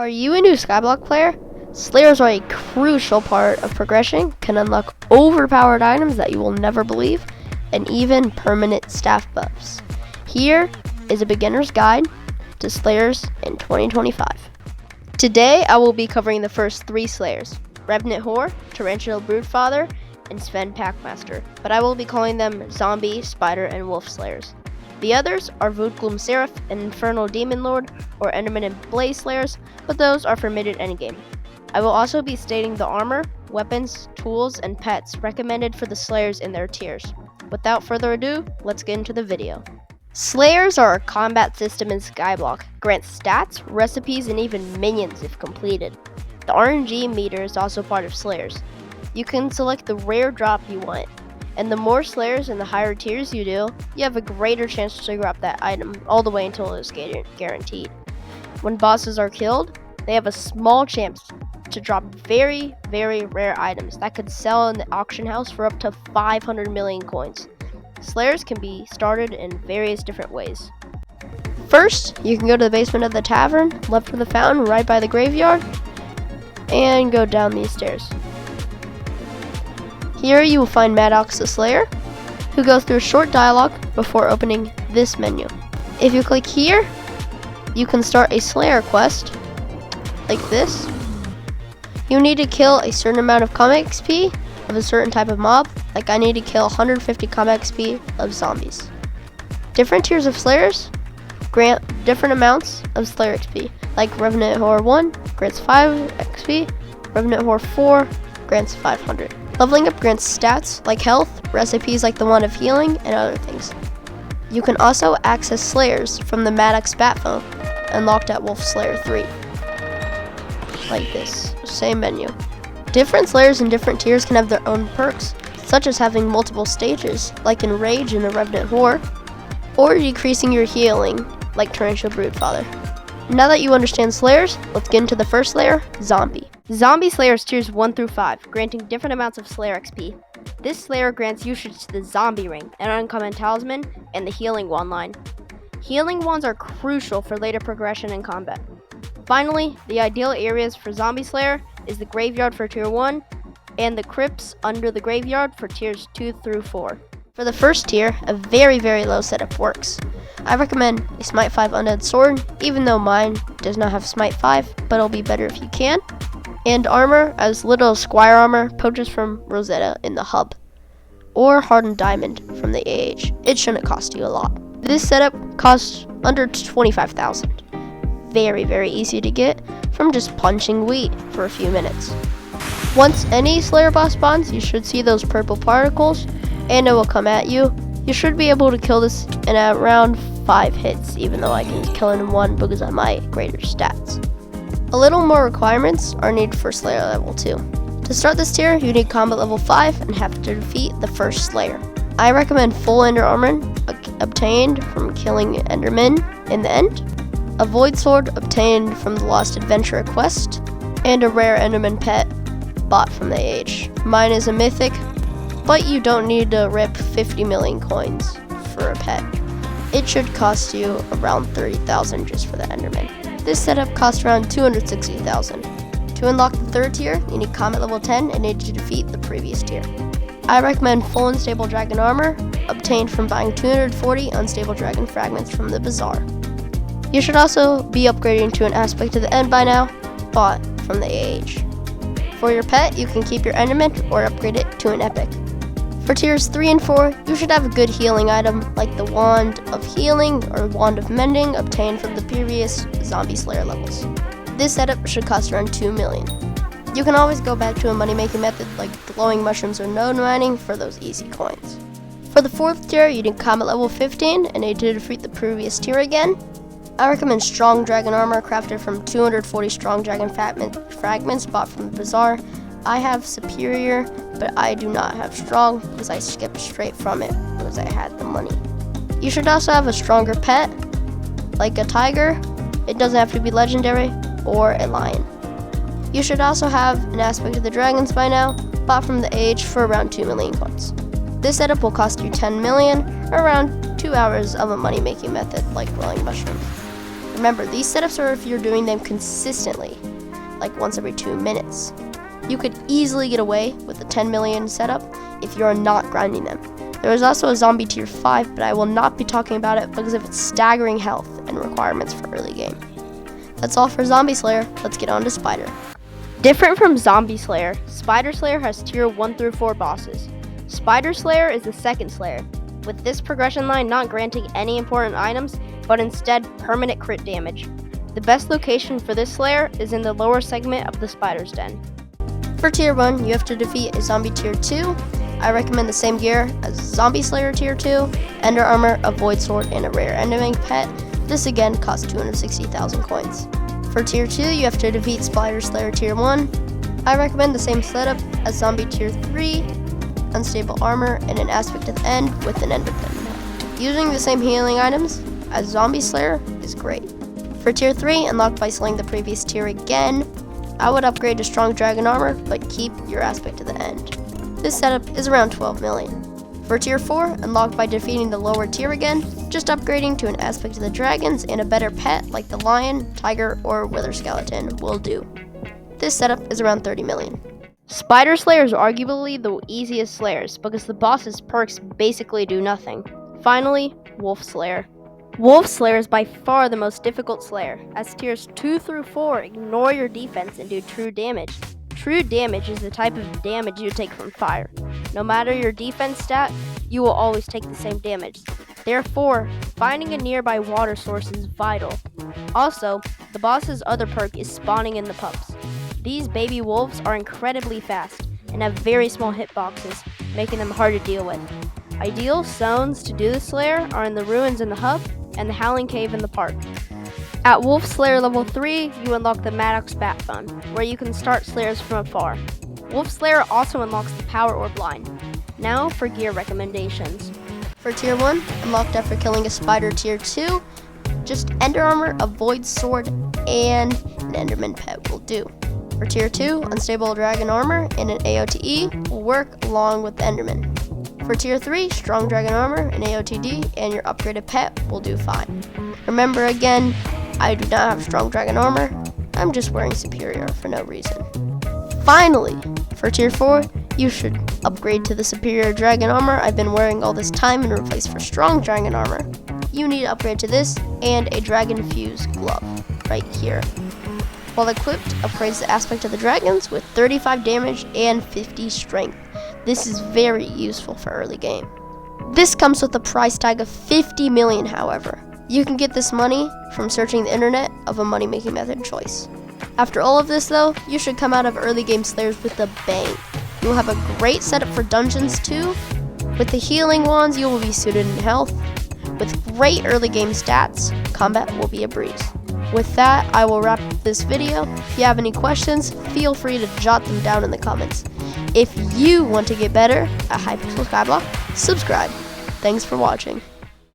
Are you a new Skyblock player? Slayers are a crucial part of progression, can unlock overpowered items that you will never believe, and even permanent staff buffs. Here is a beginner's guide to Slayers in 2025. Today I will be covering the first 3 Slayers, Revenant Whore, Torrential Broodfather, and Sven Packmaster, but I will be calling them Zombie, Spider, and Wolf Slayers. The others are Voodgloom Seraph and Infernal Demon Lord, or Enderman and Blaze Slayers, but those are for mid-endgame. I will also be stating the armor, weapons, tools, and pets recommended for the Slayers in their tiers. Without further ado, let's get into the video. Slayers are a combat system in Skyblock, grants stats, recipes, and even minions if completed. The RNG meter is also part of Slayers. You can select the rare drop you want, and the more Slayers in the higher tiers you do, you have a greater chance to grab that item all the way until it's guaranteed. When bosses are killed, they have a small chance to drop very, very rare items that could sell in the auction house for up to 500 million coins. Slayers can be started in various different ways. First, you can go to the basement of the tavern, left of the fountain, right by the graveyard, and go down these stairs. Here you will find Maddox the Slayer, who goes through a short dialogue before opening this menu. If you click here, you can start a Slayer quest, like this. You need to kill a certain amount of combat XP of a certain type of mob, like I need to kill 150 combat XP of zombies. Different tiers of Slayers grant different amounts of Slayer XP, like Revenant Whore 1 grants 5 XP, Revenant Whore 4 grants 500. Leveling up grants stats like health, recipes like the one of healing, and other things. You can also access Slayers from the Maddox Bat Phone, unlocked at Wolf Slayer 3. Like this, same menu. Different Slayers in different tiers can have their own perks, such as having multiple stages, like in Rage in the Revenant Whore, or decreasing your healing, like Torrential Broodfather. Now that you understand Slayers, let's get into the first Slayer, Zombie. Zombie Slayers tiers 1 through 5, granting different amounts of Slayer XP. This Slayer grants usage to the Zombie Ring, an uncommon talisman, and the Healing Wand line. Healing Wands are crucial for later progression in combat. Finally, the ideal areas for Zombie Slayer is the Graveyard for tier 1, and the crypts under the Graveyard for tiers 2 through 4. For the first tier, a very, very low setup works. I recommend a Smite 5 Undead Sword, even though mine does not have Smite 5, but it'll be better if you can. And armor, as little Squire armor, purchased from Rosetta in the hub. Or Hardened Diamond from the AH. It shouldn't cost you a lot. This setup costs under 25,000. Very, very easy to get from just punching wheat for a few minutes. Once any Slayer boss spawns, you should see those purple particles, and it will come at you. You should be able to kill this in around 5 hits, even though I can kill it in 1 because of my greater stats. A little more requirements are needed for Slayer level 2. To start this tier, you need combat level 5 and have to defeat the first Slayer. I recommend full Ender Armor obtained from killing Endermen in the end, a Void Sword obtained from the Lost Adventurer quest, and a rare Enderman pet bought from the AH. Mine is a mythic, but you don't need to rip 50 million coins for a pet. It should cost you around 30,000 just for the Enderman. This setup costs around 260,000. To unlock the third tier, you need combat level 10 and need to defeat the previous tier. I recommend full Unstable Dragon Armor, obtained from buying 240 Unstable Dragon Fragments from the Bazaar. You should also be upgrading to an Aspect to the End by now, bought from the AH. For your pet, you can keep your Enderman or upgrade it to an Epic. For tiers 3 and 4, you should have a good healing item like the Wand of Healing or Wand of Mending obtained from the previous Zombie Slayer levels. This setup should cost around 2 million. You can always go back to a money-making method like glowing mushrooms or node mining for those easy coins. For the 4th tier, you need combat level 15 and need to defeat the previous tier again. I recommend Strong Dragon Armor crafted from 240 Strong Dragon Fragments bought from the Bazaar. I have Superior, but I do not have Strong because I skipped straight from it because I had the money. You should also have a stronger pet, like a tiger. It doesn't have to be legendary, or a lion. You should also have an Aspect of the Dragons by now, bought from the AH for around 2 million coins. This setup will cost you 10 million, or around 2 hours of a money-making method like glowing mushrooms. Remember, these setups are if you're doing them consistently, like once every 2 minutes. You could easily get away with the 10 million setup if you're not grinding them. There is also a zombie tier 5, but I will not be talking about it because of its staggering health and requirements for early game. That's all for Zombie Slayer. Let's get on to Spider. Different from Zombie Slayer, Spider Slayer has tier 1 through 4 bosses. Spider Slayer is the second Slayer, with this progression line not granting any important items, but instead permanent crit damage. The best location for this Slayer is in the lower segment of the Spider's Den. For tier 1, you have to defeat a zombie tier 2. I recommend the same gear as Zombie Slayer tier 2, Ender Armor, a Void Sword, and a rare Enderman pet. This again costs 260,000 coins. For tier 2, you have to defeat Spider Slayer tier 1. I recommend the same setup as Zombie tier 3, Unstable Armor, and an aspect at the end with an Enderman. Using the same healing items as Zombie Slayer is great. For tier 3, unlocked by slaying the previous tier again, I would upgrade to Strong Dragon Armor, but keep your aspect to the end. This setup is around 12 million. For tier 4, unlocked by defeating the lower tier again, just upgrading to an aspect of the dragons and a better pet like the lion, tiger, or wither skeleton will do. This setup is around 30 million. Spider Slayer is arguably the easiest Slayers because the boss's perks basically do nothing. Finally, Wolf Slayer. Wolf Slayer is by far the most difficult Slayer, as tiers 2 through 4 ignore your defense and do true damage. True damage is the type of damage you take from fire. No matter your defense stat, you will always take the same damage. Therefore, finding a nearby water source is vital. Also, the boss's other perk is spawning in the pups. These baby wolves are incredibly fast and have very small hitboxes, making them hard to deal with. Ideal zones to do the Slayer are in the ruins in the hub and the Howling Cave in the park. At Wolf Slayer level 3, you unlock the Maddox Bat Phone, where you can start Slayers from afar. Wolf Slayer also unlocks the Power Orb line. Now for gear recommendations. For tier 1, unlocked after killing a Spider tier 2, just Ender Armor, a Void Sword, and an Enderman pet will do. For tier 2, Unstable Dragon Armor and an AOTE will work along with the Enderman. For tier 3, Strong Dragon Armor, an AOTD, and your upgraded pet will do fine. Remember again, I do not have Strong Dragon Armor, I'm just wearing Superior for no reason. Finally, for tier 4, you should upgrade to the Superior Dragon Armor I've been wearing all this time and replace for Strong Dragon Armor. You need to upgrade to this and a Dragon Fuse glove right here. While equipped, upgrades the aspect of the dragons with 35 damage and 50 strength. This is very useful for early game. This comes with a price tag of 50 million, however. You can get this money from searching the internet of a money-making method choice. After all of this though, you should come out of early game Slayers with a bang. You will have a great setup for dungeons too. With the healing wands, you will be suited in health. With great early game stats, combat will be a breeze. With that, I will wrap up this video. If you have any questions, feel free to jot them down in the comments. If you want to get better at Hypixel Skyblock, subscribe. Thanks for watching.